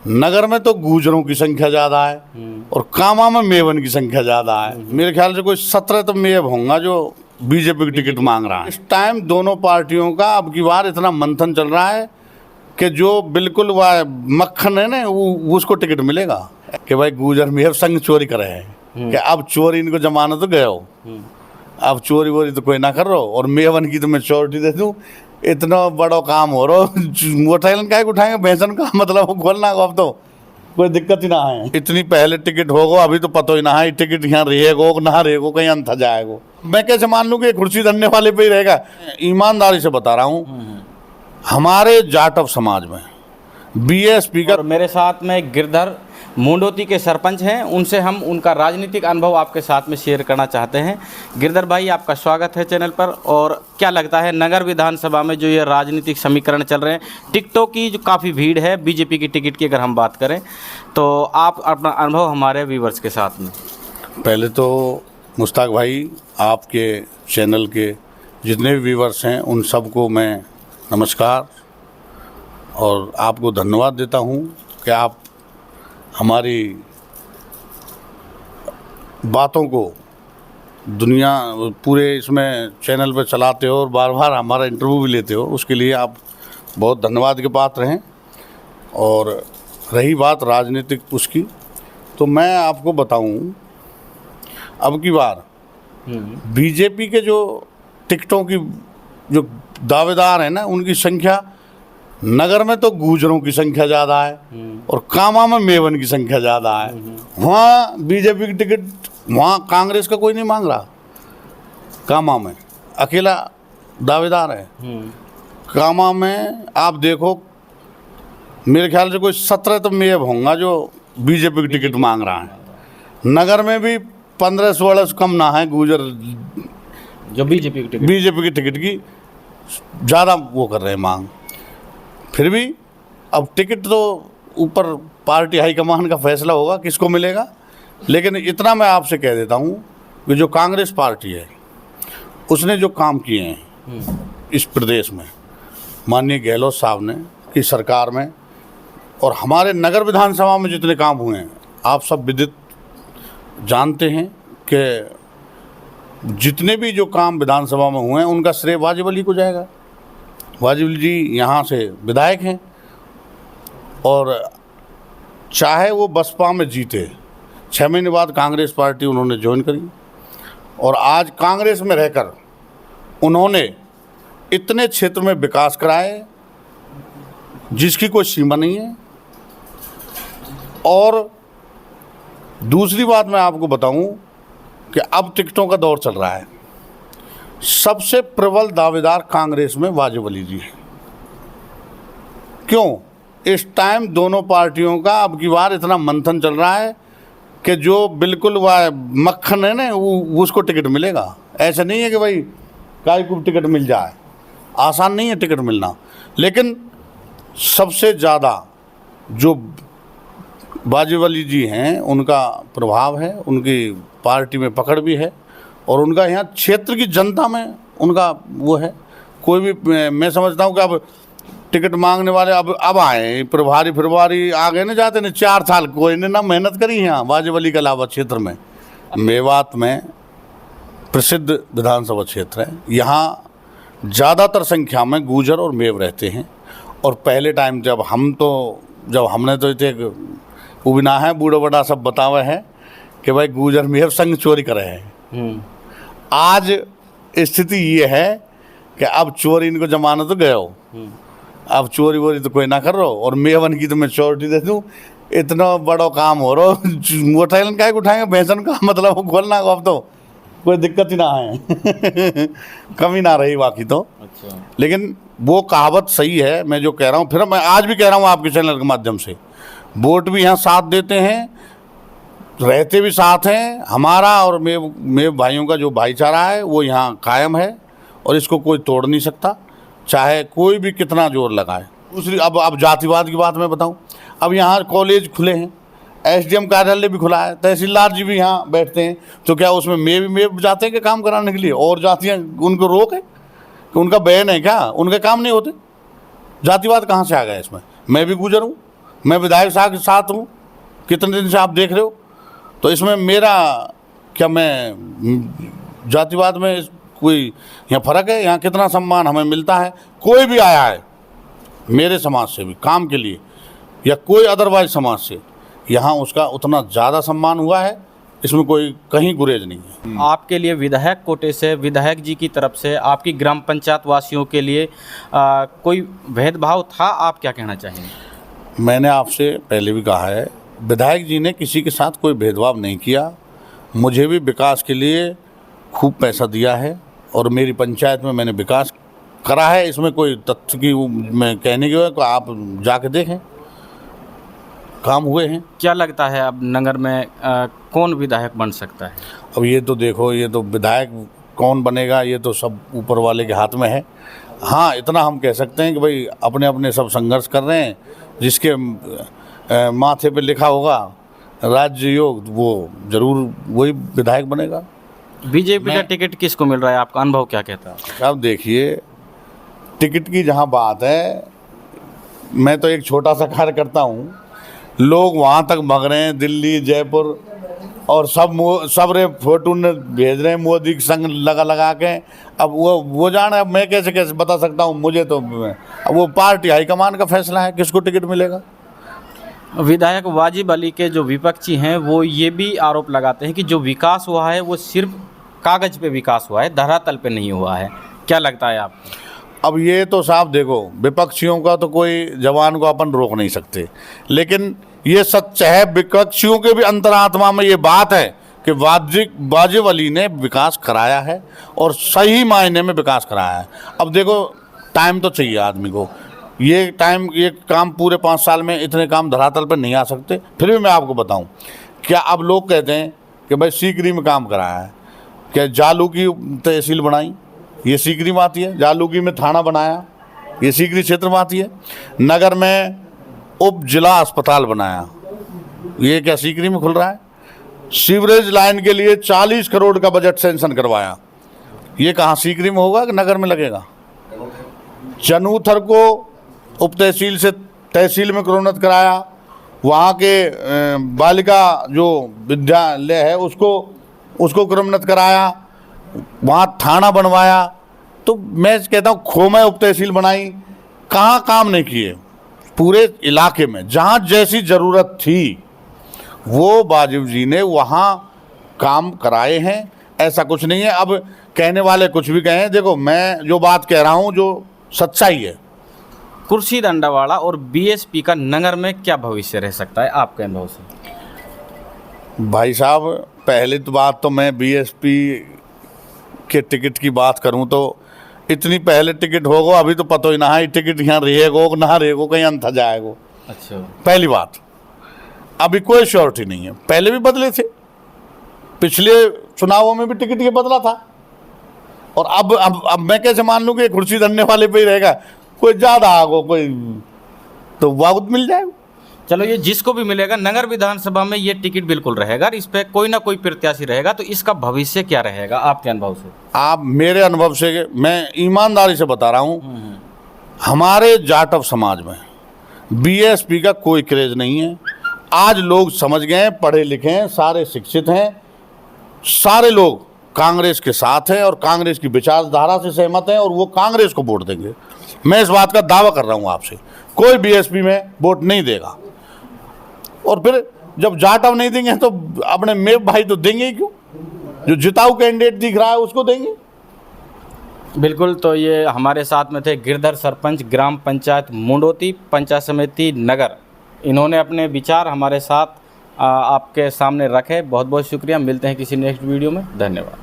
नगर में तो गुजरों की संख्या ज़्यादा है और कामा में मेवन की संख्या ज़्यादा है। मेरे ख्याल से कोई 17 तो मेव होंगे जो बीजेपी की टिकट मांग रहा है। इस टाइम दोनों पार्टियों का अब की बार इतना मंथन चल रहा है कि जो बिल्कुल वह मक्खन है ना वो उसको टिकट मिलेगा कि भाई गुजर मेव संग चोरी करे हैं कि अब चोरी इनको जमानत तो गए हो, अब चोरी वोरी तो कोई ना कर रहा हो और मेवन की तो मैं श्योरिटी दे दूँ। इतना बड़ा काम हो रहा मोटरसाइकिल का उठाएंगे भैंसन का मतलब खोलना अब तो कोई दिक्कत ही ना है। इतनी पहले टिकट होगा अभी तो पता ही ना है टिकट यहाँ रहेगो ना रहेगो कहीं अंत जाएगो। मैं कैसे मान लूँ कि कुर्सी धरने वाले पे ही रहेगा। ईमानदारी से बता रहा हूँ हमारे जाटव समाज में बीए स्पीकर मेरे साथ में गिरधर मुंडोती के सरपंच हैं, उनसे हम उनका राजनीतिक अनुभव आपके साथ में शेयर करना चाहते हैं। गिरधर भाई आपका स्वागत है चैनल पर। और क्या लगता है नगर विधानसभा में जो ये राजनीतिक समीकरण चल रहे हैं, टिकटों की जो काफ़ी भीड़ है बीजेपी की टिकट की अगर हम बात करें तो आप अपना अनुभव हमारे व्यूवर्स के साथ में। पहले तो मुश्ताक भाई आपके चैनल के जितने भी व्यूवर्स हैं उन सबको मैं नमस्कार और आपको धन्यवाद देता हूँ कि आप हमारी बातों को दुनिया पूरे इसमें चैनल पर चलाते हो और बार बार हमारा इंटरव्यू भी लेते हो, उसके लिए आप बहुत धन्यवाद के पात्र हैं। और रही बात राजनीतिक उसकी, तो मैं आपको बताऊं अब की बार बीजेपी के जो टिकटों की जो दावेदार हैं ना उनकी संख्या नगर में तो गुजरों की संख्या ज़्यादा है और कामा में मेवन की संख्या ज़्यादा है। वहाँ बीजेपी की टिकट वहाँ कांग्रेस का कोई नहीं मांग रहा, कामा में अकेला दावेदार है। कामा में आप देखो मेरे ख्याल से कोई 17 तो मेव होंगे जो बीजेपी की टिकट मांग रहा है। नगर में भी 15-16 से कम ना है गुजर जो बीजेपी की टिकट की ज़्यादा वो कर रहे हैं मांग। फिर भी अब टिकट तो ऊपर पार्टी हाईकमान का फैसला होगा किसको मिलेगा। लेकिन इतना मैं आपसे कह देता हूँ कि जो कांग्रेस पार्टी है उसने जो काम किए हैं इस प्रदेश में माननीय गहलोत साहब ने की सरकार में और हमारे नगर विधानसभा में जितने काम हुए हैं आप सब विदित जानते हैं कि जितने भी जो काम विधानसभा में हुए हैं उनका श्रेय वाजिब अली को जाएगा। वाजिब अली जी यहाँ से विधायक हैं और चाहे वो बसपा में जीते 6 महीने बाद कांग्रेस पार्टी उन्होंने ज्वाइन करी और आज कांग्रेस में रहकर उन्होंने इतने क्षेत्र में विकास कराए जिसकी कोई सीमा नहीं है। और दूसरी बात मैं आपको बताऊं कि अब टिकटों का दौर चल रहा है। सबसे प्रबल दावेदार कांग्रेस में वाजिब अली जी हैं। क्यों? इस टाइम दोनों पार्टियों का अब की बार इतना मंथन चल रहा है कि जो बिल्कुल वह मक्खन है ना वो उसको टिकट मिलेगा। ऐसा नहीं है कि भाई काय को टिकट मिल जाए, आसान नहीं है टिकट मिलना। लेकिन सबसे ज़्यादा जो वाजिब अली जी हैं उनका प्रभाव है, उनकी पार्टी में पकड़ भी है और उनका यहाँ क्षेत्र की जनता में उनका वो है। कोई भी मैं समझता हूँ कि अब टिकट मांगने वाले अब आए प्रभारी आ गए ना, जाते नहीं 4 साल कोई ने ना मेहनत करी यहाँ वाजिब अली के अलावा क्षेत्र में। मेवात में प्रसिद्ध विधानसभा क्षेत्र है, यहाँ ज़्यादातर संख्या में गुजर और मेव रहते हैं। और पहले टाइम जब हमने तो इतने वो बिना है बूढ़ा बड़ा सब बतावे हैं कि भाई गुजर मेव संग चोरी करे हैं। आज स्थिति ये है कि अब चोरी इनको जमानत तो गए हो, अब चोरी वोरी तो कोई ना कर रहा हो और मेवन की तो मैं श्योरिटी दे दूँ। इतना बड़ा काम हो रहा मोटरसाइकिल का उठाएंगे भैंसन का मतलब खोलना अब तो कोई दिक्कत ही ना है कमी ना रही बाकी तो। अच्छा। लेकिन वो कहावत सही है मैं जो कह रहा हूँ, फिर मैं आज भी कह रहा हूँ आपके चैनल के माध्यम से, वोट भी यहाँ साथ देते हैं, रहते भी साथ हैं। हमारा और मेरे भाइयों का जो भाईचारा है वो यहाँ कायम है और इसको कोई तोड़ नहीं सकता, चाहे कोई भी कितना जोर लगाए। दूसरी अब जातिवाद की बात मैं बताऊं, अब यहाँ कॉलेज खुले हैं, एसडीएम कार्यालय भी खुला है, तहसीलदार जी भी यहाँ बैठते हैं, तो क्या उसमें मेव जाते हैं क्या काम कराने के लिए? और जातियाँ उनको रोक है कि उनका बैन है क्या? उनके काम नहीं होते? जातिवाद कहाँ से आ गया इसमें? मैं भी गुजर हूँ, मैं विधायक साहब के साथ हूँ, कितने दिन से आप देख रहे हो। तो इसमें मेरा क्या, मैं जातिवाद में कोई यहाँ फ़र्क है? यहाँ कितना सम्मान हमें मिलता है। कोई भी आया है मेरे समाज से भी काम के लिए या कोई अदरवाइज समाज से, यहाँ उसका उतना ज़्यादा सम्मान हुआ है, इसमें कोई कहीं गुरेज नहीं है। आपके लिए विधायक कोटे से, विधायक जी की तरफ से आपकी ग्राम पंचायत वासियों के लिए कोई भेदभाव था? आप क्या कहना चाहेंगे? मैंने आपसे पहले भी कहा है, विधायक जी ने किसी के साथ कोई भेदभाव नहीं किया। मुझे भी विकास के लिए खूब पैसा दिया है और मेरी पंचायत में मैंने विकास करा है। इसमें कोई तथ्य की मैं कहने की है, आप जाके देखें, काम हुए हैं। क्या लगता है अब नगर में कौन विधायक बन सकता है? अब ये तो देखो, ये तो विधायक कौन बनेगा ये तो सब ऊपर वाले के हाथ में है। हाँ, इतना हम कह सकते हैं कि भाई अपने अपने सब संघर्ष कर रहे हैं। जिसके माथे पे लिखा होगा राज्य योग, वो जरूर वही विधायक बनेगा। बीजेपी का टिकट किसको मिल रहा है? आपका अनुभव क्या कहता है? अब देखिए, टिकट की जहाँ बात है, मैं तो एक छोटा सा कार्य करता हूँ, लोग वहाँ तक भाग रहे हैं, दिल्ली, जयपुर, और सब रे फोटो ने भेज रहे हैं मोदी के संग लगा के। अब वो जाने, अब मैं कैसे बता सकता हूँ? मुझे तो अब वो पार्टी हाईकमान का फैसला है किसको टिकट मिलेगा। विधायक वाजिब अली के जो विपक्षी हैं वो ये भी आरोप लगाते हैं कि जो विकास हुआ है वो सिर्फ कागज़ पे विकास हुआ है, धरातल पे नहीं हुआ है। क्या लगता है आपको? अब ये तो साहब देखो, विपक्षियों का तो कोई जवान को अपन रोक नहीं सकते, लेकिन ये सच है, विपक्षियों के भी अंतरात्मा में ये बात है कि वाजिब अली ने विकास कराया है और सही मायने में विकास कराया है। अब देखो, टाइम तो चाहिए आदमी को, ये काम पूरे 5 साल में इतने काम धरातल पर नहीं आ सकते। फिर भी मैं आपको बताऊं, क्या अब लोग कहते हैं कि भाई सीकरी में काम कराया है, क्या जालू की तहसील बनाई, ये सीकरी में आती है। जालूकी में थाना बनाया, ये सीकरी क्षेत्र में आती है। नगर में उप जिला अस्पताल बनाया, ये क्या सीकरी में खुल रहा है। सीवरेज लाइन के लिए 40 करोड़ का बजट सैंक्शन करवाया, ये कहाँ सीकरी में होगा कि नगर में लगेगा। चनूथर को उप तहसील से तहसील में प्रोन्नत कराया, वहाँ के बालिका जो विद्यालय है उसको प्रोन्नत कराया, वहाँ थाना बनवाया। तो मैं कहता हूँ खोमे उप तहसील बनाई, कहाँ काम नहीं किए पूरे इलाके में। जहाँ जैसी ज़रूरत थी वो वाजिब जी ने वहाँ काम कराए हैं, ऐसा कुछ नहीं है। अब कहने वाले कुछ भी कहें, देखो मैं जो बात कह रहा हूँ जो सच्चाई है। कुर्सी दंडावाड़ा और बीएसपी का नगर में क्या भविष्य रह सकता है आपके अनुभव से? भाई साहब, पहली तो बात तो मैं बीएसपी के टिकट की बात करूं तो इतनी पहले टिकट होगा, अभी तो पता ही ना है टिकट यहाँ रहेगा ना रहेगा, कहीं अंत जाएगा। अच्छा, पहली बात, अभी कोई श्योरिटी नहीं है। पहले भी बदले थे, पिछले चुनावों में भी टिकट ये बदला था, और अब मैं कैसे मान लूँ कि कुर्सी धरने वाले पे ही रहेगा। कोई ज़्यादा आगो, कोई तो वक्त मिल जाएगा। चलो, ये जिसको भी मिलेगा, नगर विधानसभा में ये टिकट बिल्कुल रहेगा, इस पर कोई ना कोई प्रत्याशी रहेगा, तो इसका भविष्य क्या रहेगा आपके अनुभव से? आप मेरे अनुभव से, मैं ईमानदारी से बता रहा हूँ, हमारे जाटव समाज में बीएसपी का कोई क्रेज नहीं है। आज लोग समझ गए हैं, पढ़े लिखे हैं, सारे शिक्षित हैं, सारे लोग कांग्रेस के साथ हैं और कांग्रेस की विचारधारा से सहमत हैं और वो कांग्रेस को वोट देंगे। मैं इस बात का दावा कर रहा हूँ आपसे, कोई बीएसपी में वोट नहीं देगा। और फिर जब जाटव नहीं देंगे तो अपने मेव भाई तो देंगे ही क्यों? जो जिताऊ कैंडिडेट दिख रहा है उसको देंगे। बिल्कुल। तो ये हमारे साथ में थे गिरधर सरपंच ग्राम पंचायत मुंडोती पंचायत समिति नगर। इन्होंने अपने विचार हमारे साथ आपके सामने रखे। बहुत बहुत शुक्रिया। मिलते हैं किसी नेक्स्ट वीडियो में। धन्यवाद।